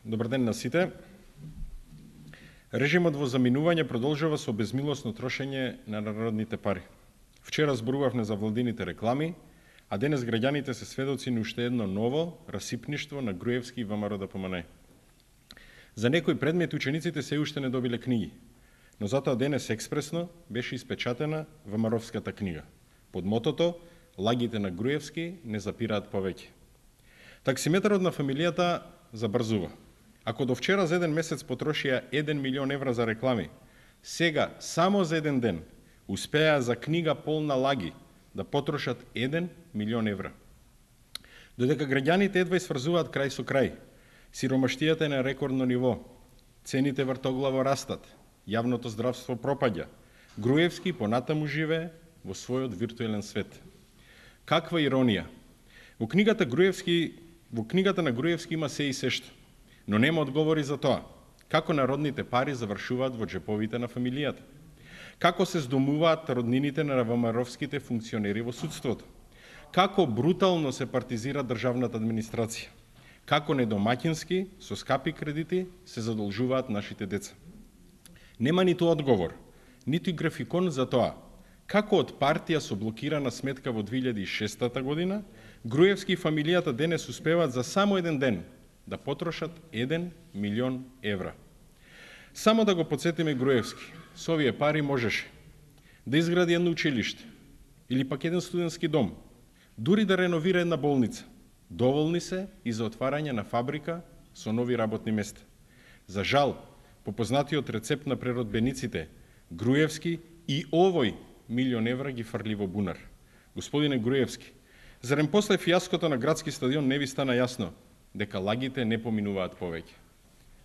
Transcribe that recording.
Добар ден на сите. Режимот во заминување продолжува со безмилосно трошење на народните пари. Вчера зборувавме за владините реклами, а денес граѓаните се сведоци на уште едно ново расипништво на Груевски и ВМРО ДПМН. За некои предмети учениците се уште не добиле книги, но затоа денес експресно беше испечатена ВМРО-вската книга под мотото "Лагите на Груевски не запираат повеќе". Таксиметарот на фамилијата забрзува. Ако до вчера за еден месец потрошија 1 милион евра за реклами, сега само за еден ден успеа за книга полна лаги да потрошат 1 милион евра. Додека граѓаните едва сврзуваат крај со крај, сиромаштијата е на рекордно ниво, цените вртоглаво растат, јавното здравство пропаѓа, Груевски понатаму живее во својот виртуелен свет. Каква иронија! Во книгата на Груевски има се и сешто, но нема одговори за тоа како народните пари завршуваат во джеповите на фамилијата, како се здомуваат роднините на ВМРО-вските функционери во судството, како брутално се партизира државната администрација, како недомаќински со скапи кредити се задолжуваат нашите деца. Нема ниту одговор, ниту и графикон за тоа како од партија со блокирана сметка во 2006 година, Груевски и фамилијата денес успеваат за само еден ден да потрошат 1 милион евра. Само да го подсетиме Груевски, со овие пари можеше да изгради едно училиште или пак еден студентски дом, дури да реновира една болница. Доволни се и за отварање на фабрика со нови работни места. За жал, по познатиот рецепт на преродбениците, Груевски и овој милион евра ги фрли во бунар. Господине Груевски, зарем после фијаското на градски стадион не ви стана јасно дека лагите не поминуваат повеќе?